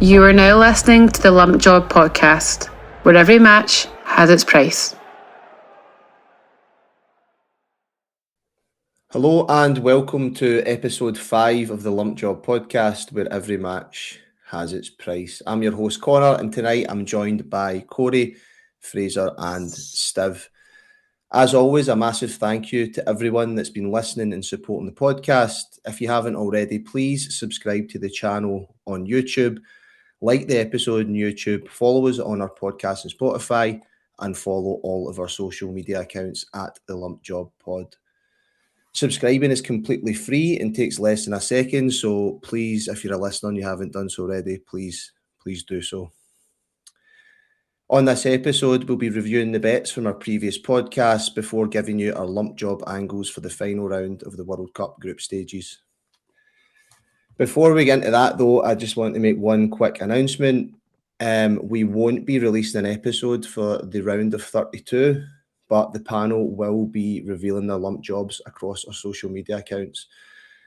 You are now listening to the Lump Job podcast, where every match has its price. Hello and welcome to episode 5 of the Lump Job podcast, where every match has its price. I'm your host Connor, and tonight I'm joined by Corey, Fraser and Stiv. As always, a massive thank you to everyone that's been listening and supporting the podcast. If you haven't already, please subscribe to the channel on YouTube, like the episode on YouTube, follow us on our podcast on Spotify, and follow all of our social media accounts at the Lump Job Pod. Subscribing is completely free and takes less than a second, so please, if you're a listener and you haven't done so already, please do so. On this episode, we'll be reviewing the bets from our previous podcast before giving you our Lump Job angles for the final round of the World Cup group stages. Before we get into that, though, I just want to make one quick announcement. We won't be releasing an episode for the round of 32, but the panel will be revealing their lump jobs across our social media accounts.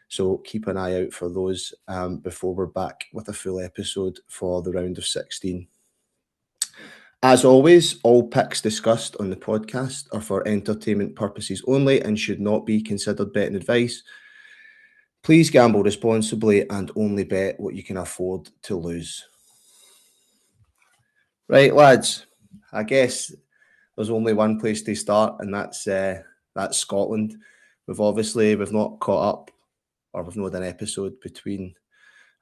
So keep an eye out for those before we're back with a full episode for the round of 16. As always, all picks discussed on the podcast are for entertainment purposes only and should not be considered betting advice. Please gamble responsibly and only bet what you can afford to lose. Right, lads, I guess there's only one place to start, and that's Scotland. We've not caught up, or we've not done an episode between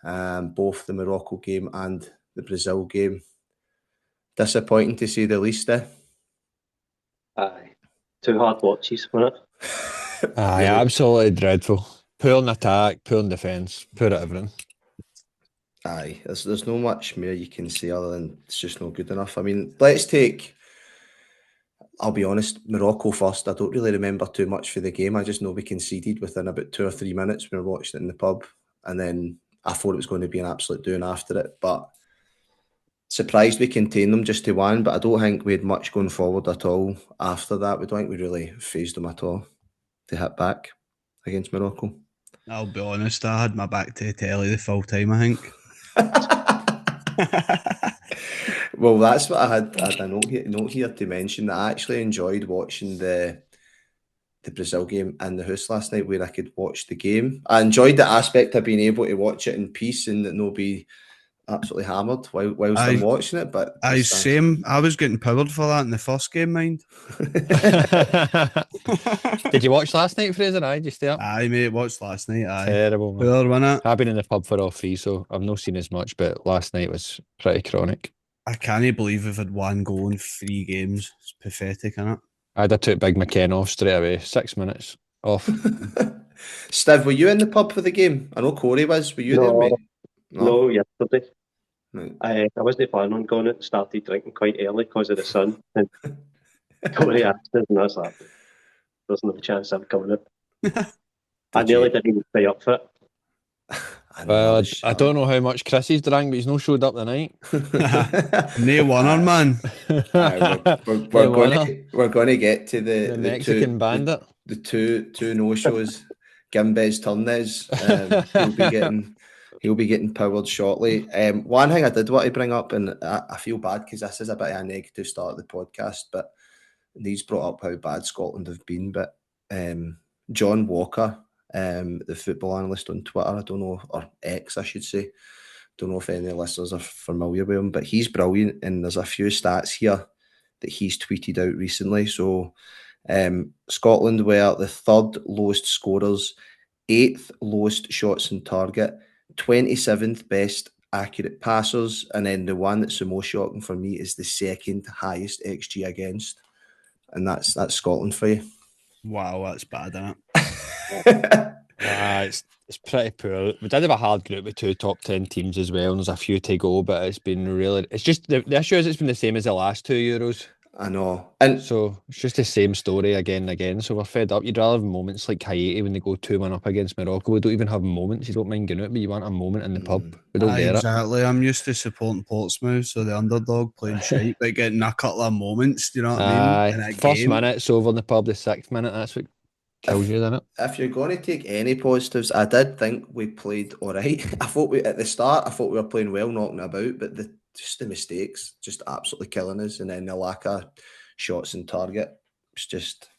both the Morocco game and the Brazil game. Disappointing to say the least, eh? Aye. 2 hard watches, wasn't it? Aye, absolutely dreadful. Poor in attack, poor in defence, poor at everything. Aye, there's no much more you can say other than it's just not good enough. I mean, I'll be honest, Morocco first. I don't really remember too much for the game. I just know we conceded within about 2 or 3 minutes when we were watching it in the pub. And then I thought it was going to be an absolute doing after it. But surprised we contained them just to 1, but I don't think we had much going forward at all after that. We don't think we really phased them at all to hit back against Morocco. I'll be honest, I had my back to the telly the full time, I think. Well, that's what I had a note here to mention that I actually enjoyed watching the Brazil game in the house last night, where I could watch the game. I enjoyed the aspect of being able to watch it in peace and that nobody absolutely hammered whilst I'm watching it. But I was getting powered for that in the first game, mind. Did you watch last night, Fraser? Did you stay up? Aye, mate, watched last night. Aye. Terrible, man. Poor, wasn't it? I've been in the pub for all 3, so I've not seen as much, but last night was pretty chronic. I can't believe we've had 1 goal in 3 games. It's pathetic, isn't it? I took Big McKenna off straight away. 6 minutes off. Steve, were you in the pub for the game? I know Corey was. Were you there, mate? No, yesterday. Right. I wasn't planning on going out. Started drinking quite early because of the sun. And Corey asked us, and I was like, there's no chance I'm coming out. I nearly didn't even stay up for it. Well, I don't know how much Chris he's drank, but he's not showed up tonight. No winner, man. We're going to get to the Mexican bandit. The two no-shows. Gimbez Turnez. He'll be getting powered shortly. One thing I did want to bring up, and I feel bad because this is a bit of a negative start of the podcast, but these brought up how bad Scotland have been. But John Walker, the football analyst on Twitter, I don't know, or X, I should say. Don't know if any listeners are familiar with him, but he's brilliant. And there's a few stats here that he's tweeted out recently. So Scotland were the 3rd lowest scorers, 8th lowest shots on target, 27th best accurate passers, and then the one that's the most shocking for me is the 2nd highest XG against, and that's Scotland for you. Wow, that's bad, isn't it? It's pretty poor. We did have a hard group with 2 top 10 teams as well, and there's a few to go, but it's just the issue is it's been the same as the last 2 Euros. I know. And so it's just the same story again and again. So we're fed up. You'd rather have moments like Haiti when they go 2-1 up against Morocco. We don't even have moments. You don't mind getting it, but you want a moment in the pub. We don't get exactly. I'm used to supporting Portsmouth, so the underdog playing shite, but getting a couple of moments, do you know what I mean? First minute's over in the pub, the 6th minute, that's what kills you, doesn't it? If you're going to take any positives, I did think we played all right. I thought at the start, I thought we were playing well, knocking about, but just the mistakes, just absolutely killing us, and then the lack of shots on target, it's just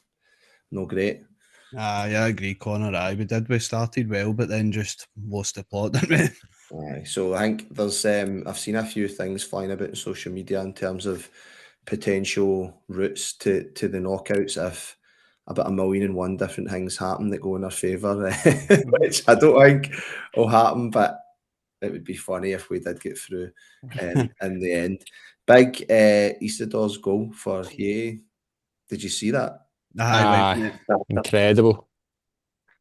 no great. Yeah, I agree, Connor. We started well, but then just lost the plot, didn't we? Aye. So I think there's I've seen a few things flying about in social media in terms of potential routes to the knockouts if about 1,000,001 different things happen that go in our favour, which I don't think will happen, but it would be funny if we did get through in the end. Big Eastador's goal for Hay. Did you see that? Aye, Incredible.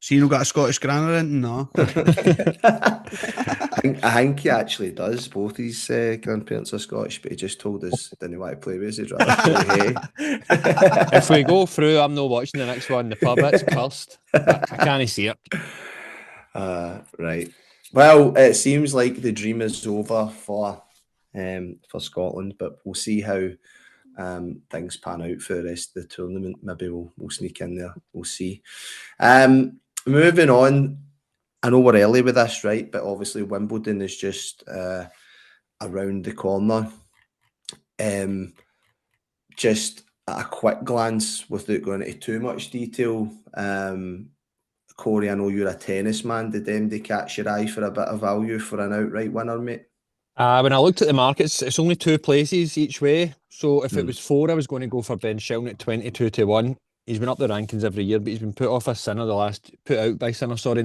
so you not got a Scottish grammar in? No. I think he actually does. Both his grandparents are Scottish, but he just told us didn't want to play with us. He'd rather play Hay. If we go through, I'm not watching the next one. The pub, it's cursed. I can't see it. Right. Well, it seems like the dream is over for Scotland, but we'll see how things pan out for the rest of the tournament. Maybe we'll sneak in there. We'll see. Moving on. I know we're early with this, right? But obviously Wimbledon is just around the corner. Just at a quick glance, without going into too much detail, Corey, I know you're a tennis man. Did they catch your eye for a bit of value for an outright winner, mate? When I looked at the markets, it's only 2 places each way. So if it was 4, I was going to go for Ben Shelton at 22-1. He's been up the rankings every year, but he's been put out by Sinner in the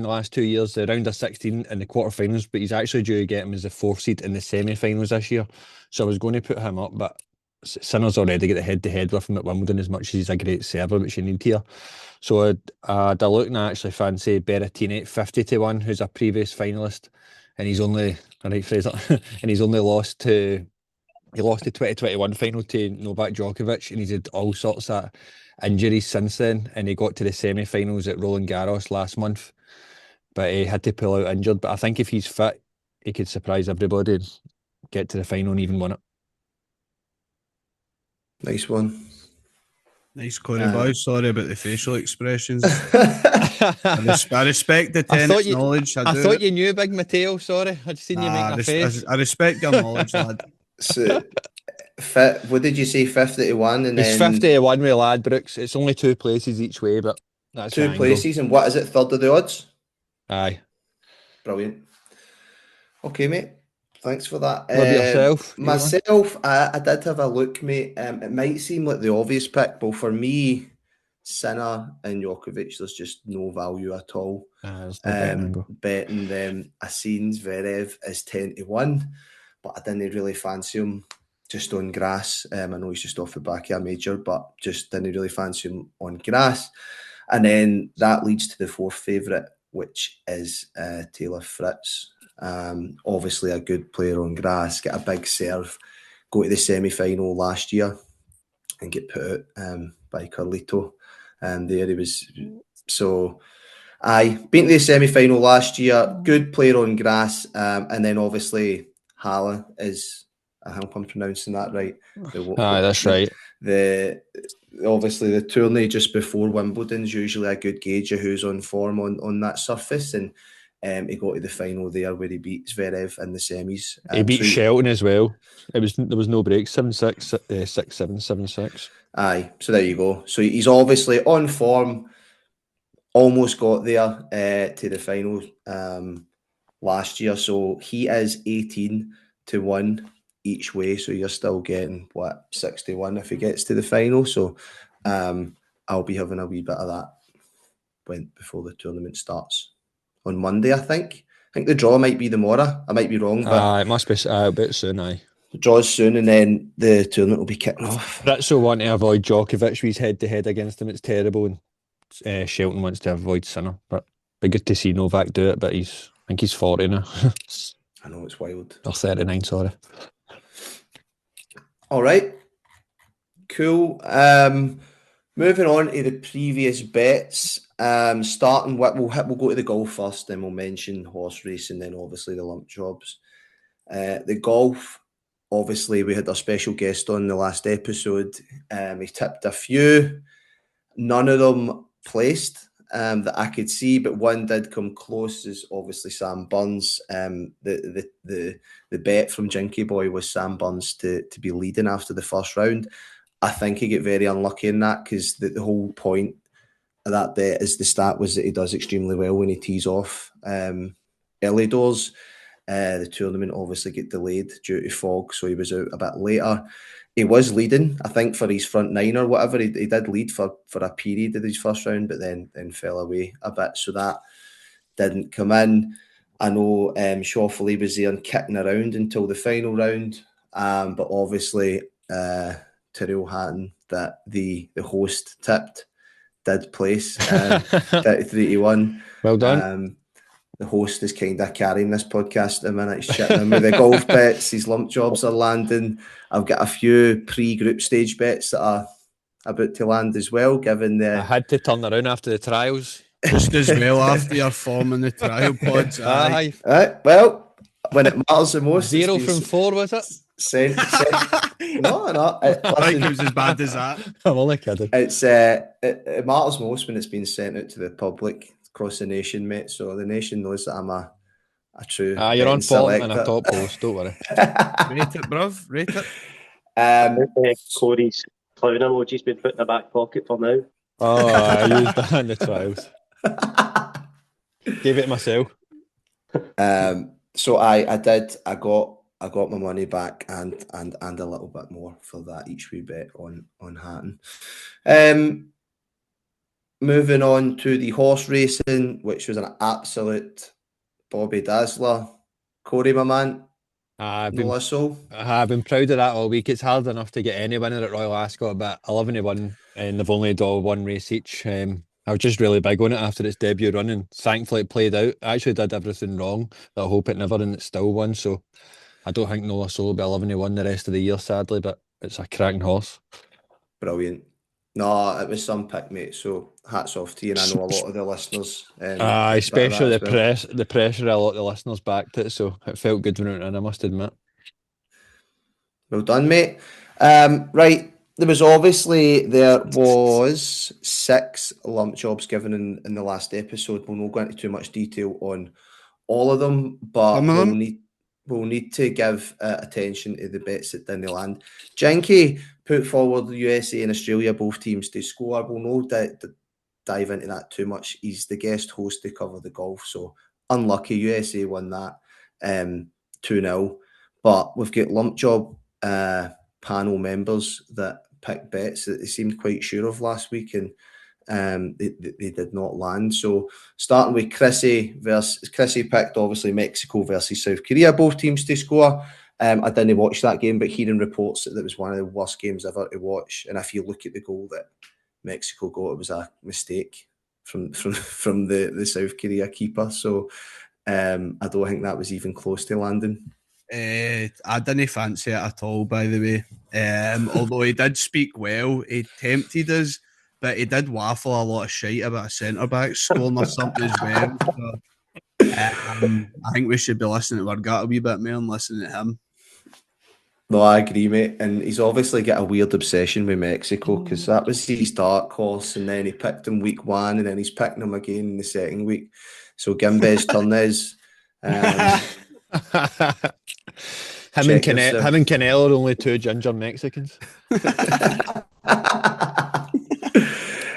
last 2 years, the round of 16 in the quarterfinals. But he's actually due to get him as the 4th seed in the semi-finals this year. So I was going to put him up, but Sinner's already got the head-to-head with him at Wimbledon as much as he's a great server, which you need here. So I'd look and I actually fancy Berrettini at 50-1, who's a previous finalist, and he's only lost to 2021 final to Novak Djokovic, and he's had all sorts of injuries since then, and he got to the semi-finals at Roland Garros last month, but he had to pull out injured. But I think if he's fit, he could surprise everybody, get to the final and even win it. Nice one. Nice, Corey boys. Sorry about the facial expressions. I respect the tennis knowledge. I thought you knew, Big Matteo. Sorry, I'd seen you making a face. I respect your knowledge, lad. So, what did you say? 50-1, and it's then 50-1 with Ladbrokes. It's only 2 places each way, but that's 2 places, and what is it? Third of the odds. Aye, brilliant. Okay, mate. Thanks for that. What about yourself? Myself, I did have a look, mate. It might seem like the obvious pick, but for me, Sinner and Djokovic, there's just no value at all. Betting them, I seen Zverev is 10-1, but I didn't really fancy him just on grass. I know he's just off the back of a major, but just didn't really fancy him on grass. And then that leads to the 4th favourite, which is Taylor Fritz. Obviously a good player on grass, get a big serve, go to the semi-final last year and get put out by Carlito. There he was. So been to the semi-final last year, good player on grass, and then obviously Halle is, I hope I'm pronouncing that right. That's right. Obviously the tourney just before Wimbledon's usually a good gauge of who's on form on that surface, and he got to the final there where he beat Zverev in the semis. He beat Shelton as well. There was no break, 7-6, 6-7, 7-6. Aye, so there you go. So he's obviously on form. Almost got there to the final last year. So he is 18-1 each way. So you're still getting 61 if he gets to the final. So I'll be having a wee bit of that before the tournament starts on Monday. I think the draw might be tomorrow. I might be wrong, but it must be a bit soon. The draw's soon, and then the tournament will be kicking off. Fritz will want to avoid Djokovic. He's head-to-head against him. It's terrible, and Shelton wants to avoid Sinner. But be good to see Novak do it. But I think he's 40 now. I know, it's wild. Or 39, sorry. All right, cool. Moving on to the previous bets. Starting with we'll go to the golf first, then we'll mention horse racing, then obviously the lump jobs. The golf. Obviously, we had our special guest on the last episode. He tipped a few. None of them placed. that I could see, but one did come close. Is obviously Sam Burns. The bet from Jinky Boy was Sam Burns to be leading after the first round. I think he get very unlucky in that, because the whole point of that bet is the stat was that he does extremely well when he tees off early doors. The tournament obviously get delayed due to fog, so he was out a bit later. He was leading, I think, for his front nine or whatever. He did lead for a period of his first round, but then fell away a bit, so that didn't come in. I know Shoffley was there and kicking around until the final round, but obviously Tyrrell Hatton, that the host tipped, did place 33-1. Well done. The host is kind of carrying this podcast at the minute. He's shitting in with the golf bets. His lump jobs are landing. I've got a few pre-group stage bets that are about to land as well, given the... I had to turn around after the trials. Just as well after your form in the trial pods. Aye. Well, when it matters the most... 0 from 4, was it? No. I think it was as bad as that. I'm only kidding. It's it matters most when it's been sent out to the public across the nation, mate. So the nation knows that I'm a true. You're on form and a top post. Don't worry. Rate it, bruv. Rate it. Corey's clown emoji's been put in the back pocket for now. Oh, I used that in the trials. Gave it myself. So I did. I got my money back and a little bit more for that each wee bet on Hatton. Moving on to the horse racing, which was an absolute Bobby Dazzler. Corey, my man, Nola Soul. I've been proud of that all week. It's hard enough to get any winner at Royal Ascot, but 11-1, and they've only done one race each. I was just really big on it after its debut run, and thankfully it played out. I actually did everything wrong, but I hope it never, and it still won. So I don't think Nola Soul will be 11-1 the rest of the year, sadly, but it's a cracking horse. Brilliant. No, it was some pick, mate. So hats off to you. And I know a lot of the listeners. Especially the pressure. A lot of the listeners backed it, so it felt good when it went in, I must admit. Well done, mate. Right, there was 6 lump jobs given in the last episode. We'll not go into too much detail on all of them, but we'll need to give attention to the bets that didn't land. Jinky put forward the USA and Australia, both teams to score. We'll not dive into that too much. He's the guest host to cover the golf, so unlucky. USA won that 2-0. But we've got lump job panel members that picked bets that they seemed quite sure of last week, and they did not land. So starting with Chrissy picked obviously Mexico versus South Korea, both teams to score. I didn't watch that game, but hearing reports that it was one of the worst games ever to watch. And if you look at the goal that Mexico got, it was a mistake from the South Korea keeper. So I don't think that was even close to landing. I didn't fancy it at all, by the way. Although he did speak well, he tempted us, but he did waffle a lot of shite about a centre-back scoring or something as well. So, I think we should be listening to our gut a wee bit more and listening to him. No, I agree, mate. And he's obviously got a weird obsession with Mexico, because that was his dark horse, and then he picked him week 1, and then he's picking him again in the second week. So Gimbe's turn is. Him and Canelo are only 2 ginger Mexicans.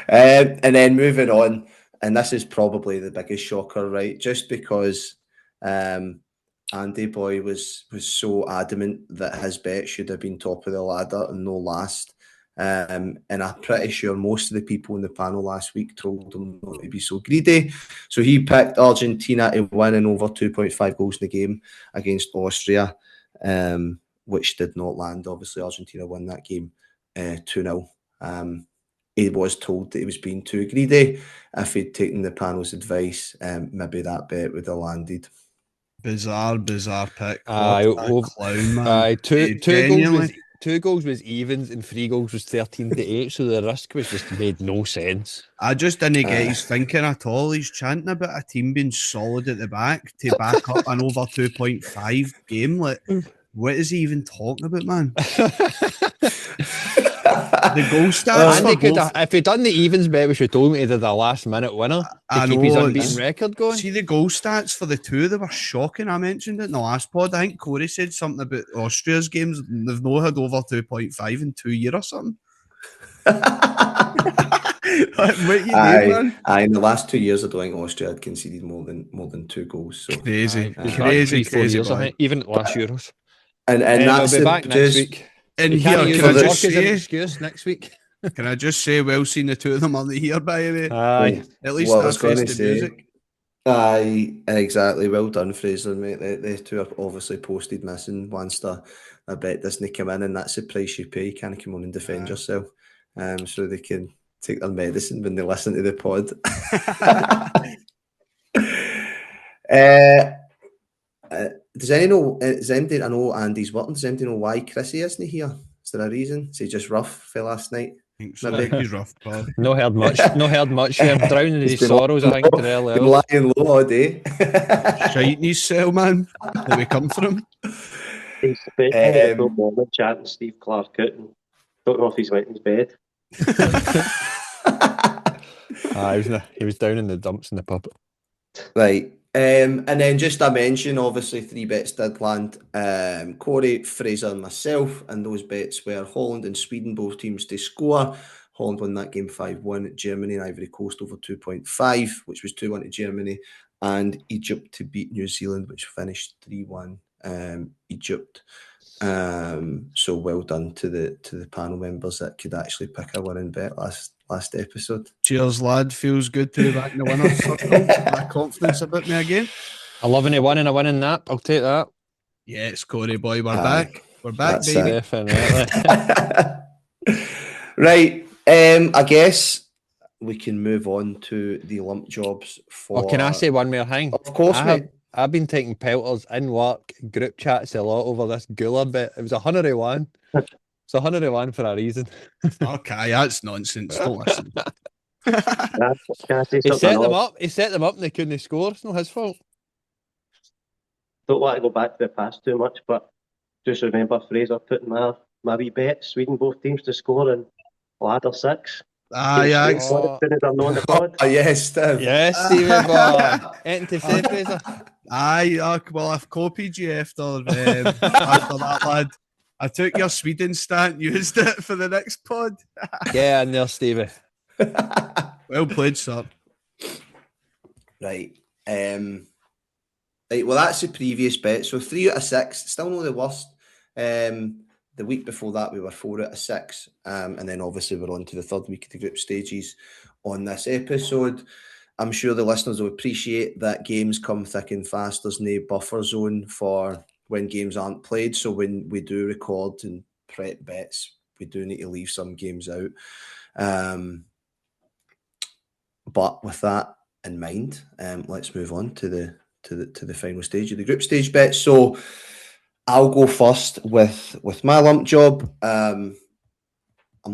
And then moving on, and this is probably the biggest shocker, right? Just because Andy Boy was so adamant that his bet should have been top of the ladder and no last. And I'm pretty sure most of the people in the panel last week told him not to be so greedy. So he picked Argentina to win in over 2.5 goals in the game against Austria, which did not land. Obviously, Argentina won that game 2-0. He was told that he was being too greedy. If he'd taken the panel's advice, maybe that bet would have landed. Bizarre pick. Clown, man. Two goals was evens and 3 goals was 13-8, so the risk was just made no sense. I just didn't get his thinking at all. He's chanting about a team being solid at the back to back up an over 2.5 game. Like, what is he even talking about, man? The goal stats Andy for could both. have, if he'd done the evens bet, we should have told him he did a last minute winner to keep his unbeaten record going. See the goal stats for the two, they were shocking. I mentioned it in the last pod. I think Corey said something about Austria's games. They've not had over 2.5 in 2 years or something. What you doing, man? In the last 2 years, I don't think Austria had conceded more than 2 goals. So Crazy, crazy, 3-4 years, boy. I think, even at last Euros. And We'll that's be back next week. And You here, can't use can I work just as an say, excuse next week. can I just say, well seen the two of them on the here, by the way. Aye. At least What I that was going to festive say. music. Aye, exactly. Well done, Fraser, mate. The two are obviously posted missing once the bet doesn't come in, and that's the price you pay. You can't come on and defend yourself, so they can take their medicine when they listen to the pod. Does anybody, I know Andy's working, does anybody know why Chrissy isn't here? Is there a reason? Is he just rough for last night? I think so. Maybe. He's rough, pal. No heard much. No heard much from him. Drowning in his He's been sorrows, I think, Tyrrell Been Hatton. lying low all day. Shite in his cell, man. That we come from. He's spending the moment chatting Steve Clark out and don't know if he's went in his bed. He was down in the dumps in the pub. Right. And then just a mention, obviously 3 bets did land. Corey, Fraser and myself, and those bets were Holland and Sweden, both teams to score. Holland won that game 5-1. Germany and Ivory Coast over 2.5, which was 2-1 to Germany. And Egypt to beat New Zealand, which finished 3-1 Egypt. So well done to the panel members that could actually pick a winning bet last episode. Cheers, lad. Feels good to be back in the winner's circle. My confidence about me again. 11-1 and a winning nap. I'll take that. Yes, Corey boy, we're back. We're back, That's baby. Definitely. Right. I guess we can move on to the lump jobs for. Can I say one more thing? Of course, mate. I've been taking pelters in work, group chats a lot over this Gula bit. It was 101. It's 101 for a reason. Okay, that's nonsense. Don't listen. He set them up. He set them up and they couldn't score. It's not his fault. Don't want to go back to the past too much, but just remember Fraser putting my wee bet, Sweden both teams to score in ladder 6. Yeah. Yes, Steve. Yes, Stephen boy. Anything to say, Fraser? Well, I've copied you after that, lad. I took your Sweden stat, used it for the next pod. Yeah, and there, Stevie. Well played, sir. Right. Right. Well, that's the previous bet. So 3 out of 6, still not the worst. The week before that, we were 4 out of 6. And then obviously we're on to the third week of the group stages on this episode. I'm sure the listeners will appreciate that games come thick and fast. There's no buffer zone for when games aren't played. So when we do record and prep bets, we do need to leave some games out. But with that in mind, let's move on to the final stage of the group stage bets. So I'll go first with my lump job. I'm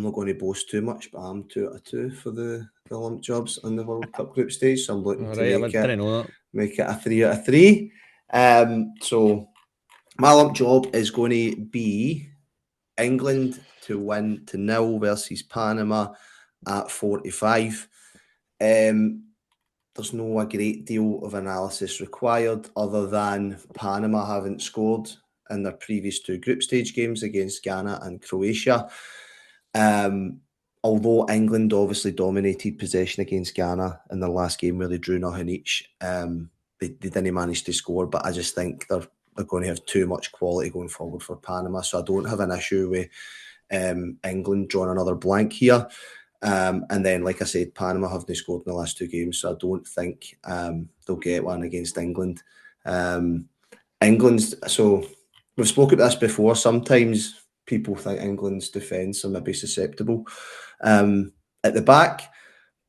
not going to boast too much, but I'm 2 out of 2 for the lump jobs on the World Cup group stage. So I'm looking to make it a 3 out of 3. So my lump job is going to be England to win to 0 versus Panama at 45. There's no a great deal of analysis required other than Panama haven't scored in their previous 2 group stage games against Ghana and Croatia. Although England obviously dominated possession against Ghana in their last game where they drew nothing each, they didn't manage to score, but I just think they're going to have too much quality going forward for Panama, so I don't have an issue with England drawing another blank here. And then, like I said, Panama haven't scored in the last 2 games, so I don't think they'll get one against England. So we've spoken about this before. Sometimes people think England's defence are maybe susceptible at the back,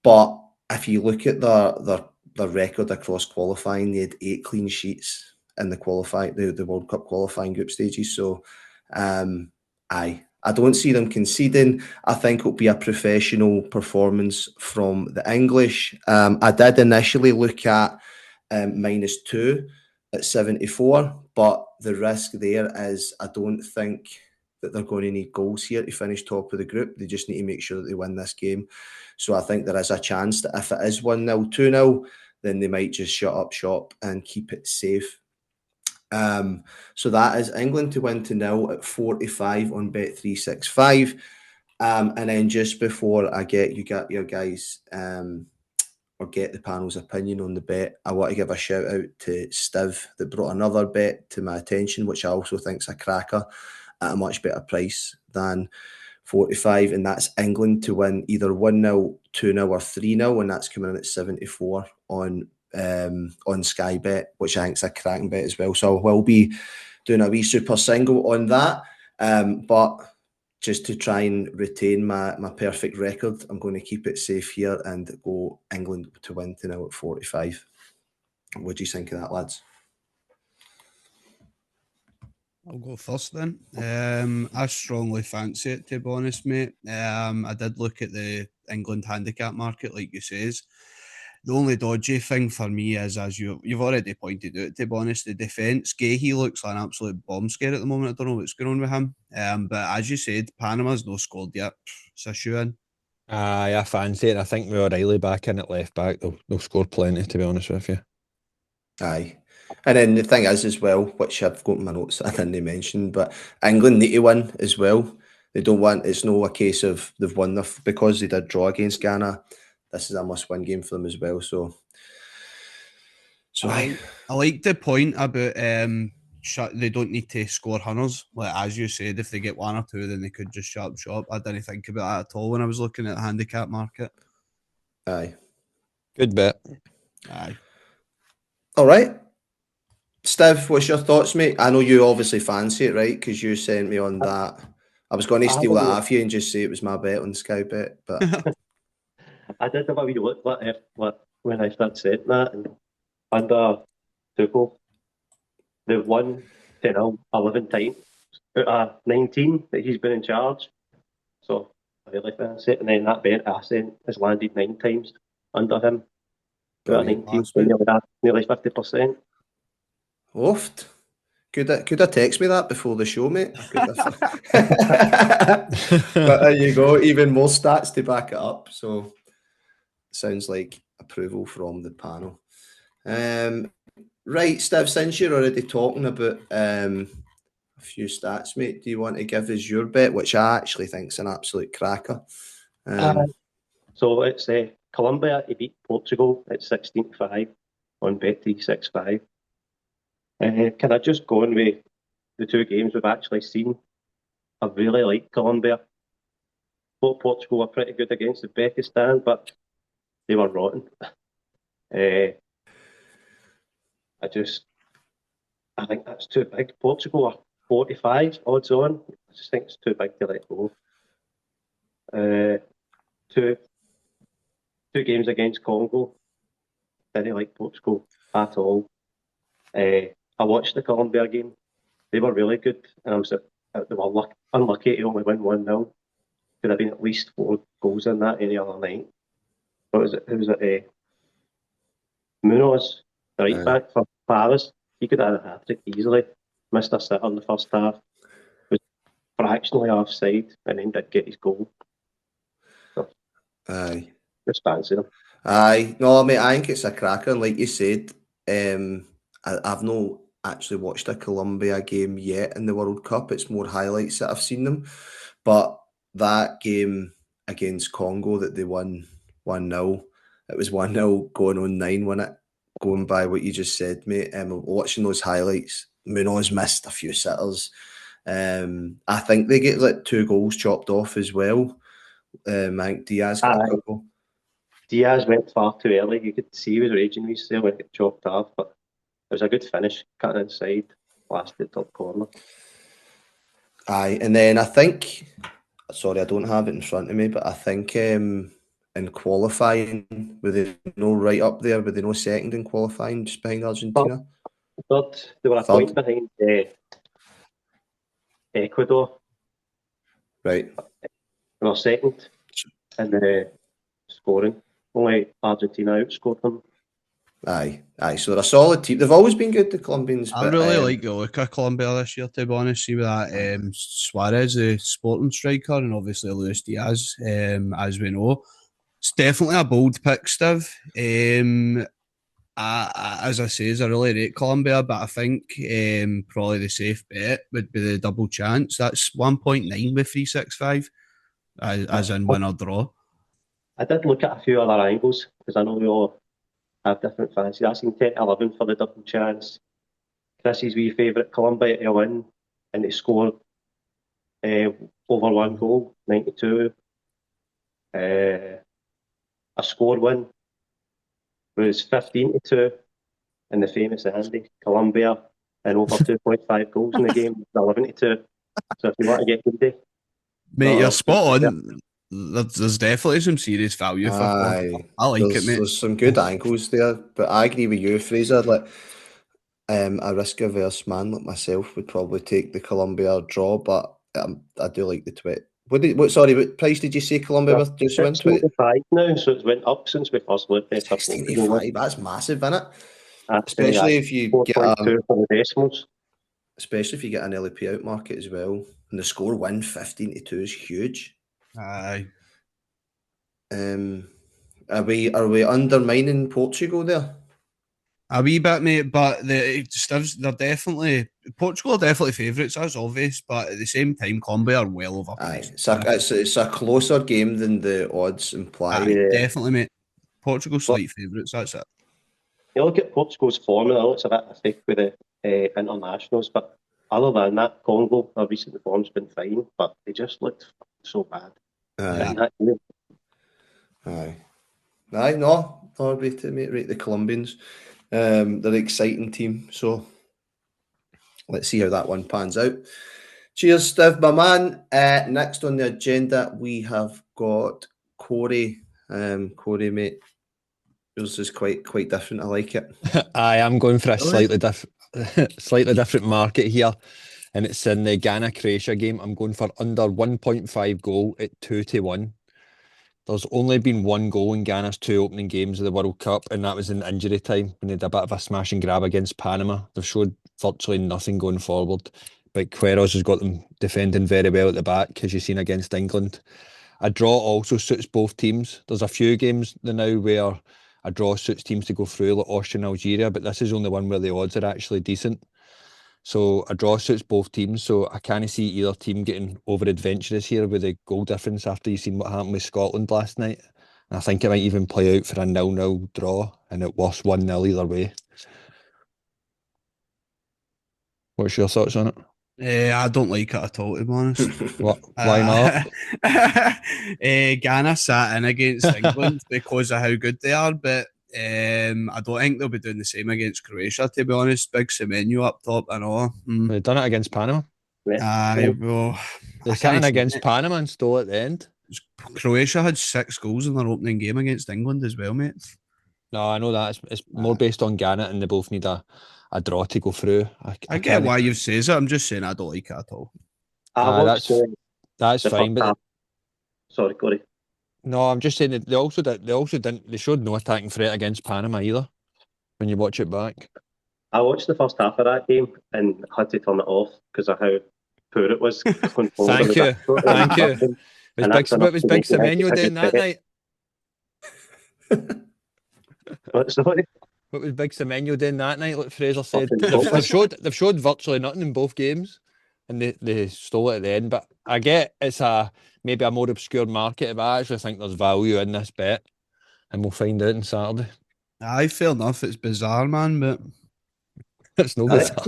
but if you look at their record across qualifying, they had 8 clean sheets in the World Cup qualifying group stages. So I don't see them conceding. I think it'll be a professional performance from the English. I did initially look at -2 at 74, but the risk there is I don't think that they're going to need goals here to finish top of the group. They just need to make sure that they win this game. So I think there is a chance that if it is 1-0, 2-0, then they might just shut up shop and keep it safe. So that is England to win to 0 at 45 on Bet365. And then just before I get your guys or get the panel's opinion on the bet, I want to give a shout out to Steve that brought another bet to my attention, which I also think is a cracker at a much better price than 45, and that's England to win either 1-0, 2-0 or 3-0, and that's coming in at 74 on Sky Bet, which I think is a cracking bet as well. So we'll be doing a wee super single on that. But just to try and retain my perfect record, I'm going to keep it safe here and go England to win to 0 at 45. What do you think of that, lads? I'll go first then. I strongly fancy it, to be honest, mate. I did look at the England handicap market, like you says. The only dodgy thing for me is, as you've already pointed out, to be honest, the defence. Gahey looks like an absolute bomb scare at the moment. I don't know what's going on with him. But as you said, Panama's no scored yet. It's a shoe-in. I fancy it. I think with O'Reilly back in at left back, they'll score plenty, to be honest with you. Aye. And then the thing is as well, which I've got in my notes I didn't mention, but England need to win as well. They don't want, it's no a case of they've won because they did draw against Ghana. This is a must-win game for them as well. So I like the point about they don't need to score hunters. Like as you said, if they get one or two, then they could just shut up shop. I didn't think about that at all when I was looking at the handicap market. Aye. Good bet. Aye. All right. Steve, what's your thoughts, mate? I know you obviously fancy it, right? Because you sent me on that. I was going to steal that off you and just say it was my bet on Sky Bet, but I did have a wee look at it when I started saying that, and under Tuchel, they've won 11 times out of 19 that he's been in charge. So I really fancy it. And then that bet I sent has landed 9 times under him. Out of 19, nearly 50%. Oft. Could have text me that before the show, mate? But there you go. Even more stats to back it up. So sounds like approval from the panel. Right, Steve, since you're already talking about a few stats, mate, do you want to give us your bet, which I actually think is an absolute cracker? So it's Colombia to beat Portugal at 16-5 on Bet365. Can I just go on with the 2 games we've actually seen? I really like Colombia. Both Portugal were pretty good against Uzbekistan, but they were rotten. I think that's too big. Portugal are 45 odds on. I just think it's too big to let go. Two games against Congo. Didn't like Portugal at all. I watched the Colombia game. They were really good, and they were unlucky to only win 1-0. Could have been at least 4 goals in that any other night. Who was it? Munoz, the right back for Paris. He could have had a hat-trick easily. Missed a sitter in the first half. Was fractionally offside, and then did get his goal. So, aye. Just fancy them. Aye. No, mate, I think it's a cracker. And like you said, I've not actually watched a Colombia game yet in the World Cup. It's more highlights that I've seen them. But that game against Congo that they won 1-0, it was 1-0 going on 9, wasn't it? Going by what you just said, mate. Watching those highlights, Munoz missed a few sitters. I think they get like 2 goals chopped off as well. I think Diaz got a couple. Diaz went far too early. You could see he was raging there when it got chopped off, but it was a good finish, cutting inside, lasted top corner. Aye, and then I think, sorry, I don't have it in front of me, but I think in qualifying, were they no right up there? Were they no second in qualifying, just behind Argentina? Third. They were a point behind Ecuador. Right. They were second in the scoring. Only Argentina outscored them. Aye. So they're a solid team. They've always been good, the Colombians. I But, really like the look of Colombia this year, to be honest. See with that Suarez, the Sporting striker, and obviously Luis Diaz, as we know. It's definitely a bold pick, Steve. As I say, I really rate Colombia, but I think probably the safe bet would be the double chance. That's 1.9 with 365, as in win or draw. I did look at a few other angles because I know we all have different fancies. I seen 10-11 for the double chance. Chris's wee favourite, Colombia to win and to score over one goal, 92. A score win was 15-2 in the famous Andy, Colombia, and over 2.5 goals in the game, 11-2. So if you want to get good, Mate, you're spot on. There's definitely some serious value for aye, I like it, mate. There's some good angles there, but I agree with you, Fraser. Like, a risk-averse man like myself would probably take the Colombia draw, but I do like the tweet. What price did you say Colombia with just win? 16-5 now, so it's went up since we first looked at it. 16-5, that's massive, isn't it? Actually, Especially if you get 4.2 for the decimals. especially if you get an early payout market as well. And the score win 15-2 is huge. Aye. Are we undermining Portugal there? A wee bit, mate, but they're definitely Portugal are definitely favourites, that's obvious, but at the same time, Colombia are well over. Aye, it's a closer game than the odds imply. Aye, definitely, mate. Portugal slight favourites, that's it. You look at Portugal's form, and I know it's a bit thick with the internationals, but other than that, Congo, their recent form's been fine, but they just looked so bad. Aye. No, I'll rate the Colombians. They're an exciting team, so let's see how that one pans out. Cheers, Steve, my man. Next on the agenda, we have got Corey. Corey, mate, yours is quite different. I like it. I am going for a slightly different market here, and it's in the Ghana-Croatia game. I'm going for under 1.5 goal at 2-1. There's only been one goal in Ghana's 2 opening games of the World Cup, and that was in injury time when they had a bit of a smash and grab against Panama. They've showed virtually nothing going forward, but Queiroz has got them defending very well at the back, as you've seen against England. A draw also suits both teams. There's a few games now where a draw suits teams to go through, like Austria and Algeria, but this is only one where the odds are actually decent. So a draw suits both teams, so I can't see either team getting over adventurous here with the goal difference after you've seen what happened with Scotland last night. And I think it might even play out for a 0-0 draw and it was 1-0 either way. What's your thoughts on it? I don't like it at all, to be honest. Why not? Ghana sat in against England because of how good they are, but I don't think they'll be doing the same against Croatia, to be honest. Big Semenyo up top and all. They've done it against Panama. Well, They sat in against Panama and stole at the end. Croatia had 6 goals in their opening game against England as well, mate. No, I know that. It's more based on Ghana, and they both need a draw to go through. I get why you've said it. I'm just saying I don't like it at all. That's fine. But sorry, Corey. No, I'm just saying that they showed no attacking threat against Panama either. When you watch it back, I watched the first half of that game and had to turn it off because of how poor it was. Thank you. What was Big Semenyo doing that night? Sorry? What was Big Semenyo doing that night? Like Fraser said, they've showed virtually nothing in both games, and they stole it at the end. But I get it's maybe a more obscure market, but I actually think there's value in this bet, and we'll find out on Saturday. Aye, fair enough. It's bizarre, man, but it's no bizarre.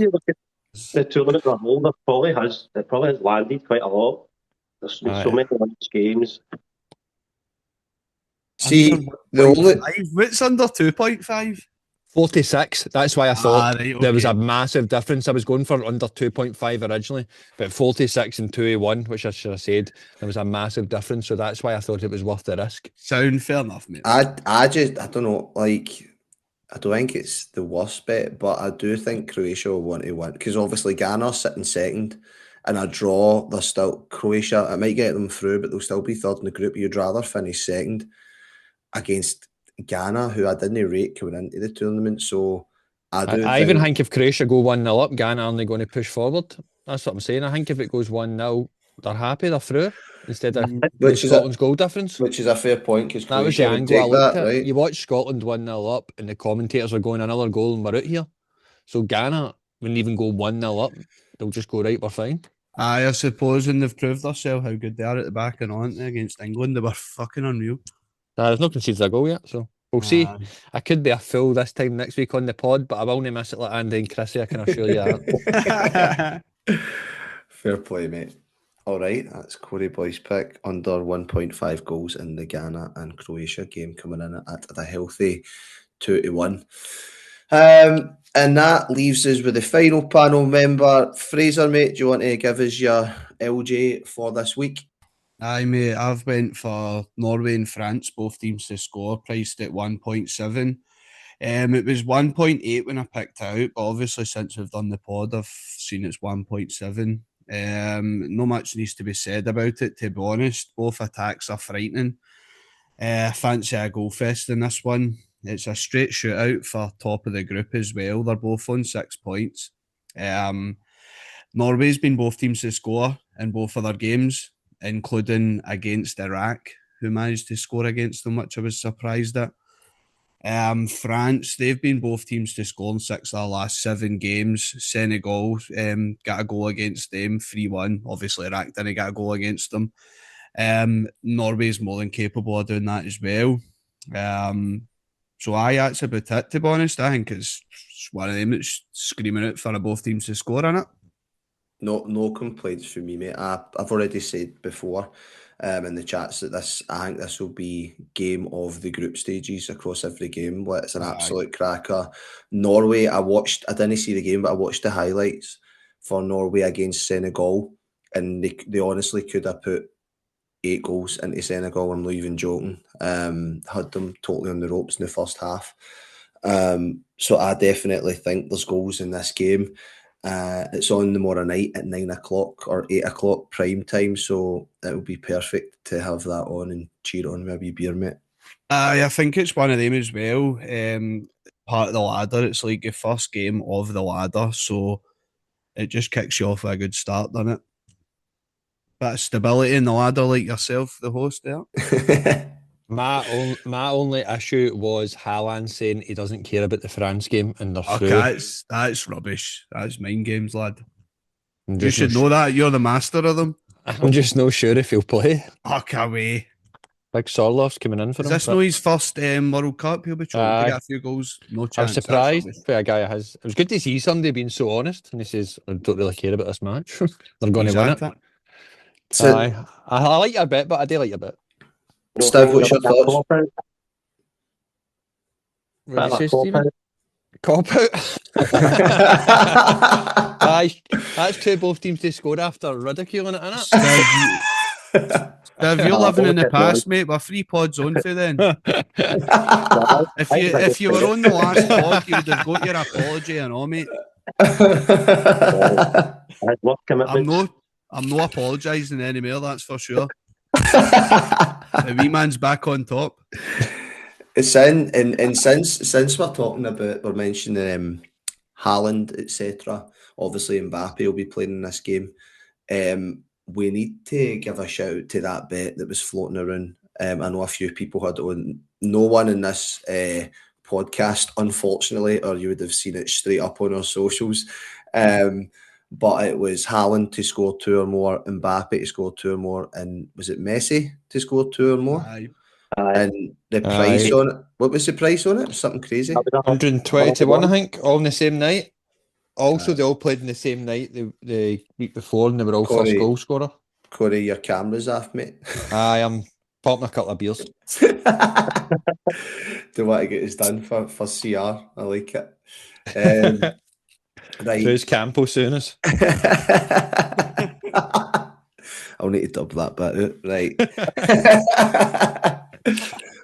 The tournament as a whole, it probably has landed quite a lot. There's been so many lunch games. See, what's under 2.5? 46. That's why I thought there was okay. a massive difference. I was going for under 2.5 originally, but 46 and 2-1, which I should have said, there was a massive difference. So that's why I thought it was worth the risk. Sound fair enough, mate. I don't know. Like, I don't think it's the worst bet, but I do think Croatia will want to win because obviously Ghana's sitting second. In a draw, they're still Croatia. It might get them through, but they'll still be third in the group. You'd rather finish second against Ghana, who I didn't rate coming into the tournament. So I even think if Croatia go 1-0 up, Ghana aren't going to push forward. That's what I'm saying. I think if it goes 1-0, they're happy, they're through, instead of Scotland's goal difference. Which is a fair point, because That was the Croatia would angle I take looked that, at. right? You watch Scotland 1-0 up, and the commentators are going another goal and we're out here. So Ghana wouldn't even go 1-0 up. They'll just go, right, we're fine. I suppose when they've proved themselves how good they are at the back and on against England, they were fucking unreal. There's no conceded a goal yet, so we'll see. I could be a fool this time next week on the pod, but I will not miss it like Andy and Chrissy, I can assure you that. Fair play, mate. All right, that's Corey Boy's pick. Under 1.5 goals in the Ghana and Croatia game, coming in at a healthy 2-1. And that leaves us with the final panel member. Fraser, mate, do you want to give us your LJ for this week? Aye, mate, I've went for Norway and France, both teams to score, priced at 1.7. It was 1.8 when I picked out, but obviously since we've done the pod, I've seen it's 1.7. No much needs to be said about it, to be honest. Both attacks are frightening. Fancy a goal fest in this one. It's a straight shootout for top of the group as well. They're both on 6 points. Norway's been both teams to score in both of their games, including against Iraq, who managed to score against them, which I was surprised at. France, they've been both teams to score in 6 of the last 7 games. Senegal got a goal against them, 3-1. Obviously, Iraq didn't get a goal against them. Norway's more than capable of doing that as well. So that's about it, to be honest. I think it's one of them that's screaming out for both teams to score in it. No complaints from me, mate. I've already said before in the chats that I think this will be game of the group stages across every game. It's an absolute cracker. Norway, I didn't see the game, but I watched the highlights for Norway against Senegal, and they honestly could have put 8 goals into Senegal. I'm not even joking. Had them totally on the ropes in the first half. So I definitely think there's goals in this game. It's on tomorrow night at 9 o'clock or 8 o'clock prime time, so it would be perfect to have that on and cheer on maybe beer, mate. I think it's one of them as well. Part of the ladder, it's like the first game of the ladder, so it just kicks you off with a good start, doesn't it? Bit of stability in the ladder, like yourself, the host there. My only issue was Haaland saying he doesn't care about the France game and they're through. That's rubbish. That's mind games, lad. I'm You should know that. You're the master of them. I'm just not sure if he'll play. Okay. Big Sorlov's coming in for him. Is this no his first World Cup? He'll be trying to get a few goals. No chance. I was surprised by a guy of his. It was good to see somebody being so honest. And he says, I don't really care about this match. They're going to win it. So, I like your bet, but I do like your bet. Steve, what's your thoughts? What did you say, Stephen? Cop out. Aye, that's 2 both teams to score after ridiculing it, innit? Steve, you're living in the past, mate. We're 3 pods on for then. If you were on the last pod, you would have got your apology and all, mate. I'm not apologising anymore, that's for sure. The wee man's back on top. It's in, and since we're mentioning Haaland, etc. Obviously, Mbappe will be playing in this game. We need to give a shout out to that bet that was floating around. I know a few people had on. No one in this podcast, unfortunately, or you would have seen it straight up on our socials. But it was Haaland to score 2 or more, Mbappe to score 2 or more, and was it Messi to score 2 or more? Aye. And the price on it, what was the price on it? Something crazy. 120 to 1, I think, all on the same night. Also, they all played in the same night the week before, and they were all first goal scorer. Corey, your camera's off, mate. I'm popping a couple of beers. Do want to get this done for CR. I like it. Right. Who's Campo Sooners? I'll need to dub that bit out. Right.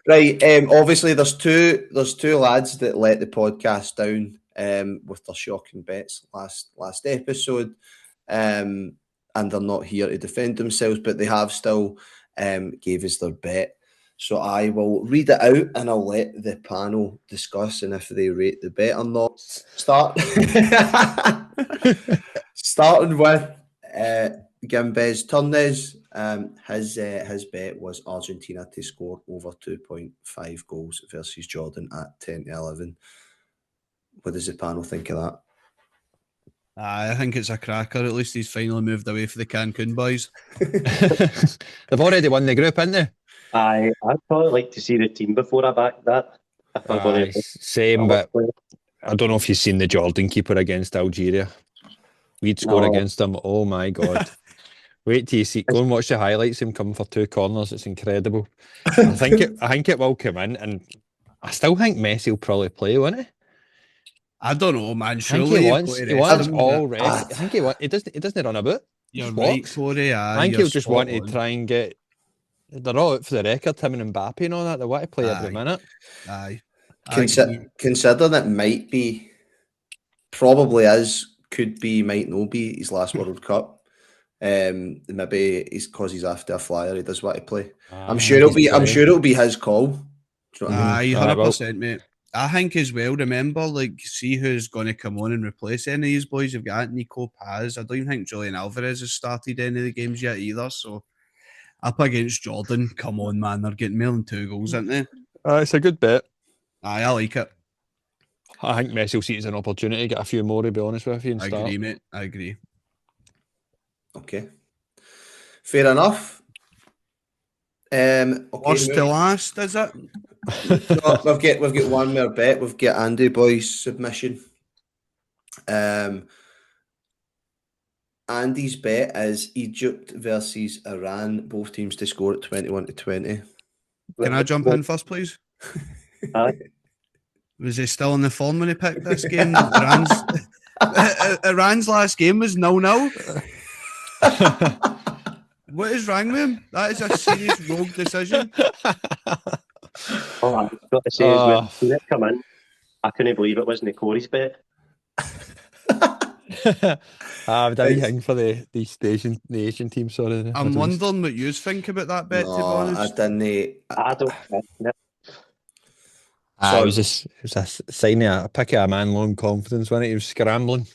Right. Obviously, there's two lads that let the podcast down with their shocking bets last episode, and they're not here to defend themselves, but they have still gave us their bet. So I will read it out and I'll let the panel discuss and if they rate the bet or not. Starting with Gimbez Turnes. His bet was Argentina to score over 2.5 goals versus Jordan at 10-11. What does the panel think of that? I think it's a cracker. At least he's finally moved away from the Cancun boys. They've already won the group, haven't they? I'd probably like to see the team before I back that. If I'm going to Same, but I don't know if you've seen the Jordan keeper against Algeria. We'd score against them. Oh my God. Wait till you see. Go and watch the highlights of him coming for 2 corners. It's incredible. I think it will come in, and I still think Messi will probably play, won't he? I don't know, man. I think Surely he wants all rest. Ah. I think he doesn't run about. You're Just right, walks. Corey. I think he'll just want to try and get. They're all out for the record, him and Mbappe and all that. They want to play every minute. Aye. Considering it might be, probably is, could be, might not be his last World Cup. Maybe it's because he's after a flyer. He does want to play. I'm sure it'll be his call. Do you know what I mean? 100%, mate. I think as well, remember, like, see who's going to come on and replace any of these boys. You've got Nico Paz. I don't even think Julian Alvarez has started any of the games yet either. So, up against Jordan, come on, man. They're getting more than 2 goals, aren't they? It's a good bet. Aye, I like it. I think Messi will see it as an opportunity to get a few more, to be honest with you. And I agree, mate. I agree. Okay. Fair enough. Okay, First to last, is it? No, we've got one more bet. We've got Andy Boy's submission. Andy's bet is Egypt versus Iran, both teams to score at 21-20. Can I jump in first, please? Aye. Was he still in the form when he picked this game? Iran's last game was 0-0. What is wrong with him? That is a serious rogue decision. All I've got to say is when it come in, I couldn't believe it wasn't Corey's bet. I've done anything for the Asian team. Sorry, I'm wondering what you think about that bet. To be honest, I didn't. I don't think it. It was a sign of a pick of a man low in confidence when he was scrambling.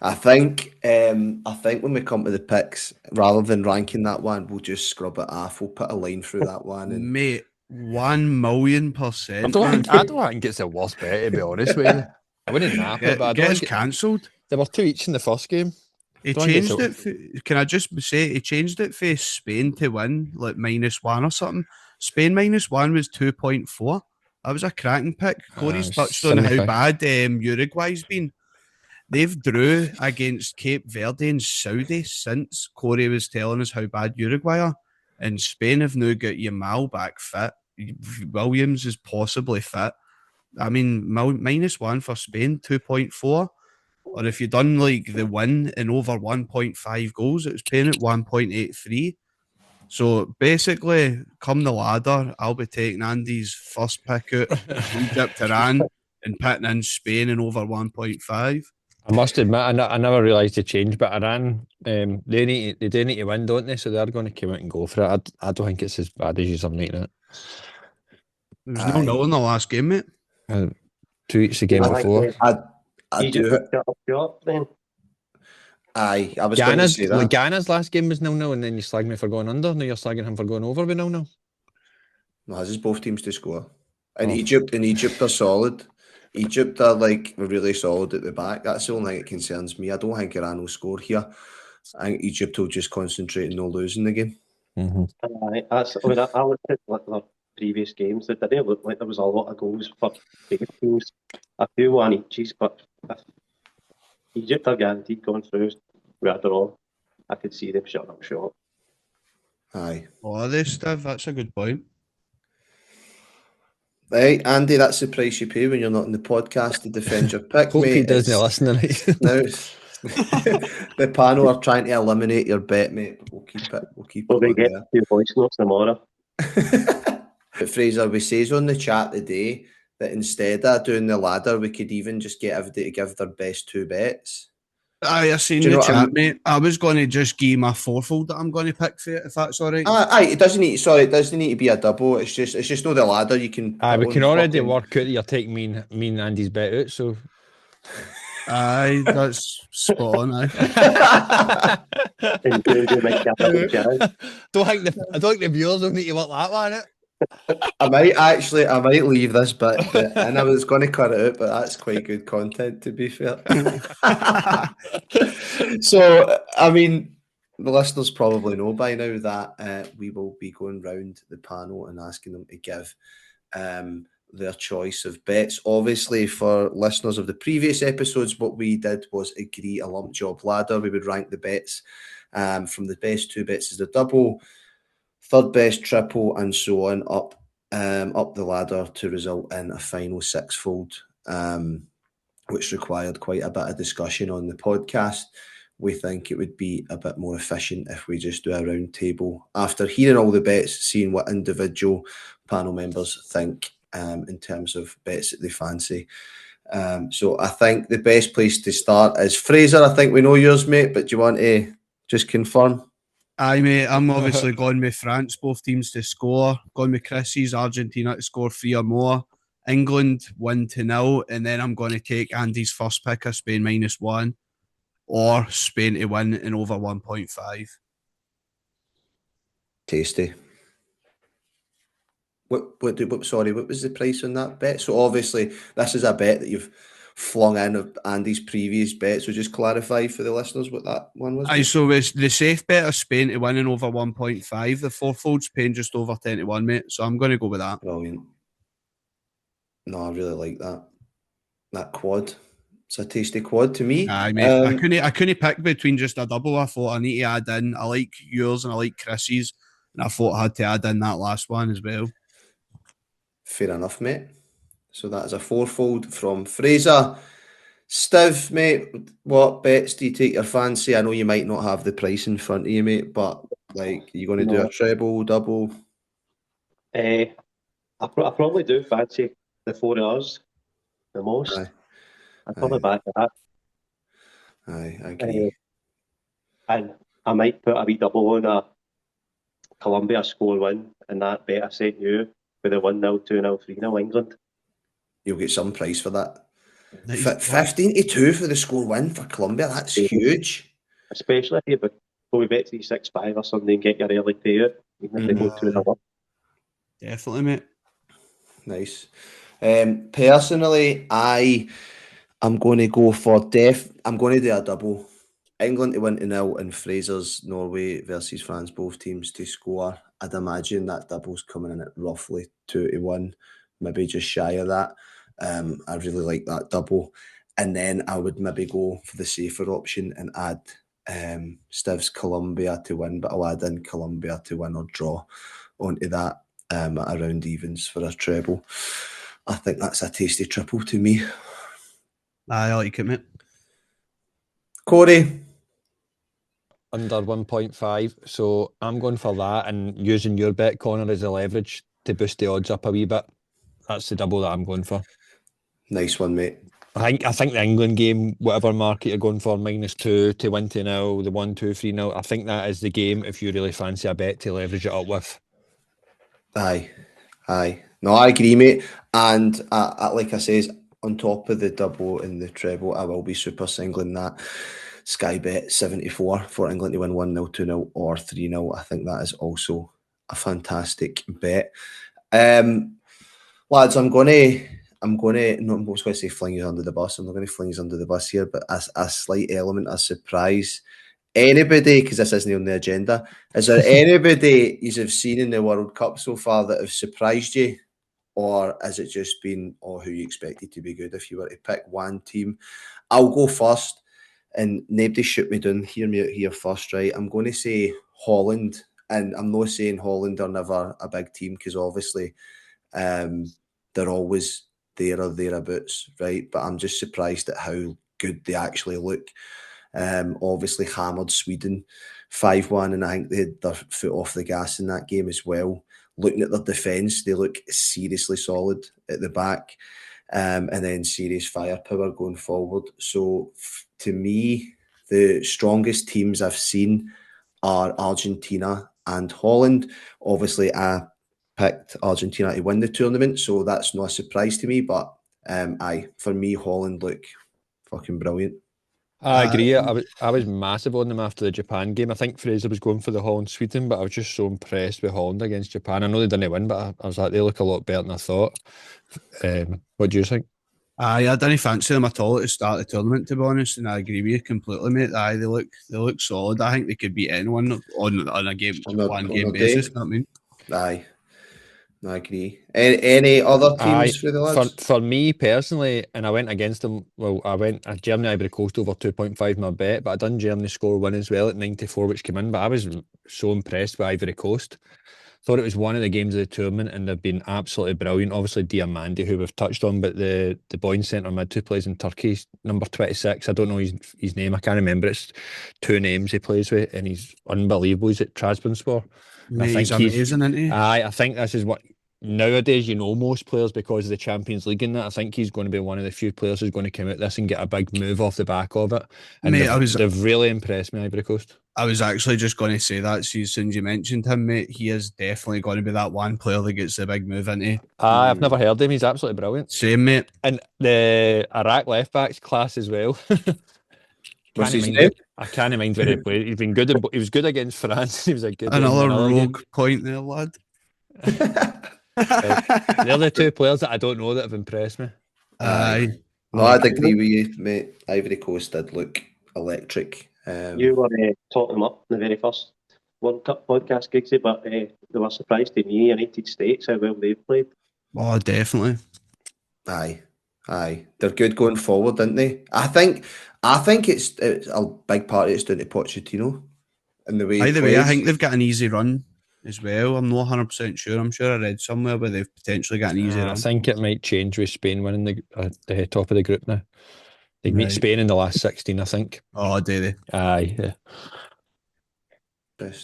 I think when we come to the picks, rather than ranking that one, we'll just scrub it off. We'll put a line through that one. And mate, 1,000,000%. I don't think it's a worst bet, to be honest with you. I wouldn't nap it, but I don't think cancelled. There were 2 each in the first game. He changed it. Can I just say he changed it for Spain to win, like -1 or something? Spain -1 was 2.4. That was a cracking pick. Corey's touched on how bad Uruguay's been. They've drew against Cape Verde and Saudi since Corey was telling us how bad Uruguay are. And Spain have now got Yamal back fit. Williams is possibly fit. I mean, -1 for Spain, 2.4. Or if you've done like the win in over 1.5 goals, it was paying at 1.83. So basically, come the ladder, I'll be taking Andy's first pick out Egypt, Iran, and putting in Spain in over 1.5. I must admit, I never realised the change, but Iran, they do need to win, don't they? So they're going to come out and go for it. I don't think it's as bad as you're making it. There was 0-0 in the last game, mate. 2 each the game before. I do it. Aye, I was going to say that. Ghana's last game was 0-0, and then you slag me for going under. Now you're slagging him for going over with 0-0. No, this is both teams to score. And Egypt are solid. Egypt are like really solid at the back. That's the only thing that concerns me. I don't think Iran will score here. I think Egypt will just concentrate on no losing the game. Mm-hmm. I looked at the previous games. It didn't look like there was a lot of goals for big teams. A few one each, but Egypt are guaranteed going through with a draw. I could see them shutting up short. Aye. Oh, are they, Steve? That's a good point. Right, Andy, that's the price you pay when you're not in the podcast to defend your pick. Hope mate. he doesn't listen tonight. Now, the panel are trying to eliminate your bet, mate. But we'll keep it. We get a few voice notes tomorrow. But Fraser, we says on the chat today that instead of doing the ladder, we could even just get everybody to give their best 2 bets. I seen Do you the know what I chat, mate. I was going to just give my fourfold that I'm going to pick for it, if that's all right. Aye, it doesn't need. Sorry, it doesn't need to be a double. It's just not the ladder. You can. We put can on already fucking- work out that you're taking me and Andy's bet out, so. Aye, that's spot on. Aye. And you might get a chance. I don't think the viewers will need to work that one out. I might leave this bit, and I was going to cut it out, but that's quite good content, to be fair. So, I mean, the listeners probably know by now that we will be going round the panel and asking them to give their choice of bets. Obviously, for listeners of the previous episodes, what we did was agree a lump job ladder. We would rank the bets from the best two bets as the double, third best triple, and so on up the ladder to result in a final sixfold, which required quite a bit of discussion on the podcast. We think it would be a bit more efficient if we just do a round table after hearing all the bets, seeing what individual panel members think in terms of bets that they fancy. So I think the best place to start is Fraser. I think we know yours, mate, but do you want to just confirm? Aye, mate. I'm obviously going with France, both teams to score. Going with Chrissy's Argentina to score 3 or more. England 1-0, and then I'm going to take Andy's first pick of Spain -1 or Spain to win in over 1.5. Tasty. What was the price on that bet? So obviously this is a bet that you've flung in of Andy's previous bet. So just clarify for the listeners what that one was. Aye, so it's the safe bet of Spain to win in over 1.5. The fourfold's paying just over 10-1, mate. So I'm going to go with that. Brilliant. No, I really like that. That quad. It's a tasty quad to me. Aye, mate. I couldn't pick between just a double. I thought I need to add in. I like yours and I like Chrissy's, and I thought I had to add in that last one as well. Fair enough, mate. So that is a fourfold from Fraser. Stiv, mate, what bets do you take your fancy? I know you might not have the price in front of you, mate, but like, are you going to do a treble, double? I probably do fancy the 4 hours the most. Aye. I'd probably back that. Aye, I agree. And I might put a wee double on a Colombia score win, and that bet I sent you with a 1-0, 2-0, 3-0 England. You'll get some price for that. Nice. 15-2 for the score win for Colombia. That's huge. Especially if you go bet 365 or something and get your early payout, even if they go 2-0 up. Definitely, mate. Nice. Personally, I'm going to go for I'm going to do a double. England to win 0 and Fraser's Norway versus France, both teams to score. I'd imagine that double's coming in at roughly 2-1, maybe just shy of that. I really like that double. And then I would maybe go for the safer option and add Stiv's Colombia to win, but I'll add in Colombia to win or draw onto that at around evens for a treble. I think that's a tasty triple to me. I like it, mate. Corey? Under 1.5, so I'm going for that and using your bet, Connor, as a leverage to boost the odds up a wee bit. That's the double that I'm going for. Nice one, mate. I think the England game, whatever market you're going for, -2 to win 2-0, the 1-2, 3-0, I think that is the game if you really fancy a bet to leverage it up with. Aye. No, I agree, mate. And like I says, on top of the double and the treble, I will be super singling that Sky Bet 74 for England to win 1-0, 2-0 or 3-0. I think that is also a fantastic bet. Lads, I'm going to not going to say fling you under the bus. I'm not going to fling you under the bus here, but a slight element of surprise. Anybody, because this isn't on the agenda, is there anybody you have seen in the World Cup so far that have surprised you? Or has it just been who you expected to be good? If you were to pick one team, I'll go first, and nobody shoot me down. Hear me out here first, right? I'm going to say Holland, and I'm not saying Holland are never a big team because obviously they're always there or thereabouts, right? But I'm just surprised at how good they actually look. Obviously hammered Sweden 5-1, and I think they had their foot off the gas in that game as well. Looking at their defence, they look seriously solid at the back, and then serious firepower going forward. So to me, the strongest teams I've seen are Argentina and Holland. Obviously, I picked Argentina to win the tournament, so that's not a surprise to me. But for me, Holland look fucking brilliant. I agree. I was massive on them after the Japan game. I think Fraser was going for the Holland-Sweden, but I was just so impressed with Holland against Japan. I know they didn't win, but I was like, they look a lot better than I thought. What do you think? I didn't fancy them at all at the start of the tournament, to be honest, and I agree with you completely, mate. They look solid. I think they could beat anyone on a game one game basis. You know what I mean? Aye. I agree. Any other teams for the lads? For me personally, and I went against them. Well, I went Germany Ivory Coast over 2.5 my bet, but I done Germany score win as well at 94, which came in. But I was so impressed with Ivory Coast. Thought it was one of the games of the tournament, and they've been absolutely brilliant. Obviously, Diamandi, who we've touched on, but the boy in centre mid who plays in Turkey, number 26. I don't know his name. I can't remember. It's two names he plays with, and he's unbelievable. He's at Trabzonspor. Mate, he's amazing, isn't he? I think this is what nowadays, most players, because of the Champions League and that, I think he's going to be one of the few players who's going to come out this and get a big move off the back of it. And mate, they've really impressed me, Ivory Coast. I was actually just going to say that as soon as you mentioned him, mate. He is definitely going to be that one player that gets the big move, isn't he? I've never heard of him. He's absolutely brilliant. Same, mate. And the Iraq left back's class as well. What's his name? I can't mind where he played. He's been good. He was good against France. He was a good. Another rogue point there, lad. They're the two players that I don't know that have impressed me. Aye. No, I'd agree with you, mate. Ivory Coast did look electric. You were talking them up in the very first World Cup podcast, Giggsy, but they were surprised to me, United States, how well they've played. Oh, definitely. Aye. They're good going forward, aren't they? I think it's a big part of it's down to Pochettino and the way. Either way, I think they've got an easy run as well. I'm not 100% sure. I'm sure I read somewhere where they've potentially got an easy run. I think it might change with Spain winning the top of the group now. They meet Spain in the last 16, I think. Oh, do they? Aye, yeah.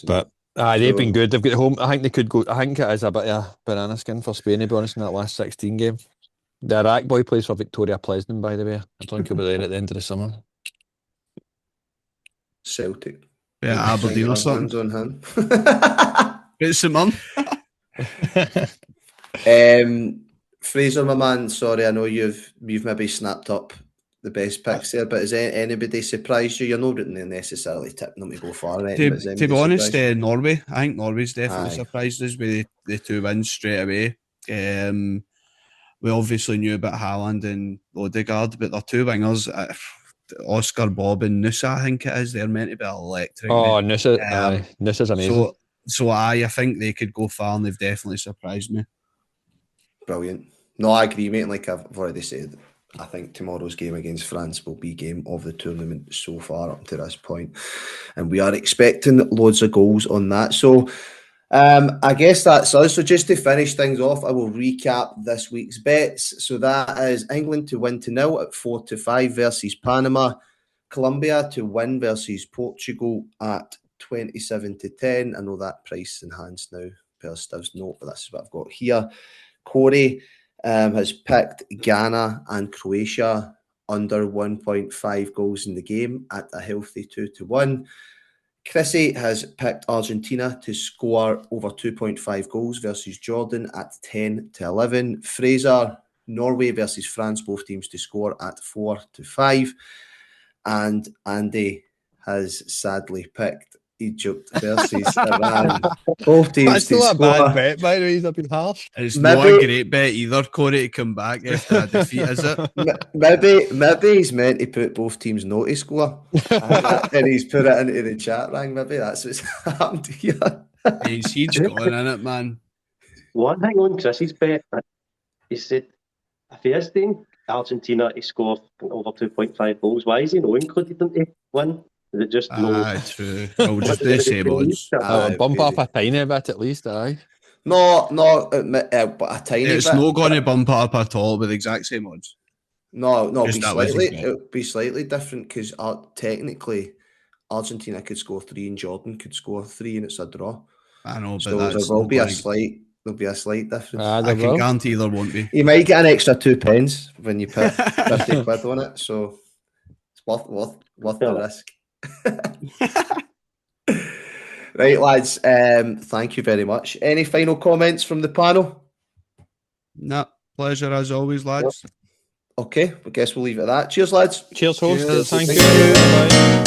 But they've been good. They've got home. I think they could go. I think it is a bit of a banana skin for Spain, to be honest, in that last 16 game. The Iraq boy plays for Victoria Pleasant, by the way. I think he'll be there at the end of the summer. Celtic. Yeah, Aberdeen or something. On him. It's the mum. Fraser, my man, sorry, I know you've maybe snapped up the best picks there, but has anybody surprised you? You're not necessarily tipping them to go far. Right? To be honest, Norway. I think Norway's definitely surprised us with the two wins straight away. We obviously knew about Haaland and Odegaard, but their two wingers, Oscar, Bob and Nusa, I think it is, they're meant to be electric. Oh, Nusa's amazing. So I think they could go far, and they've definitely surprised me. Brilliant. No, I agree, mate. Like I've already said, I think tomorrow's game against France will be game of the tournament so far up to this point, and we are expecting loads of goals on that. So I guess that's us. So just to finish things off, I will recap this week's bets. So that is England to win to 0 at 4-5 versus Panama, Colombia to win versus Portugal at 27-10. I know that price enhanced now per Stiv's note, but that's what I've got here. Corey has picked Ghana and Croatia under 1.5 goals in the game at a healthy 2-1. Chrissy has picked Argentina to score over 2.5 goals versus Jordan at 10-11. Fraser, Norway versus France, both teams to score at 4-5. And Andy has sadly picked Egypt versus Iran. Both teams That's to not score. a bad bet, by the way. He's a bit harsh. It's not a great bet either, Corey, to come back after a defeat, is it? Maybe he's meant to put both teams no to score. And he's put it into the chat line. Maybe that's what's happened here. He's going in it, man. One thing on Chrissy's bet, he said, if he is doing Argentina to score over 2.5 goals, why is he not included them to win? Is it just true. Well, just the same odds. Bump up a tiny bit at least, aye. No, but a tiny bit. It's not going to bump it up at all with the exact same odds. No, it'll be slightly different because technically Argentina could score 3 and Jordan could score 3 and it's a draw. I know, but so there will be a slight difference. I can guarantee there won't be. You might get an extra 2 pence when you put 50 quid on it, so it's worth the risk. Right, lads. Thank you very much. Any final comments from the panel? Nah, pleasure as always, lads. Okay, I guess we'll leave it at that. Cheers, lads. Cheers, host. Cheers. Thank Thank you. you. Bye.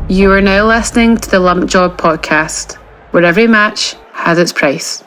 You are now listening to the Lump Job podcast, where every match has its price.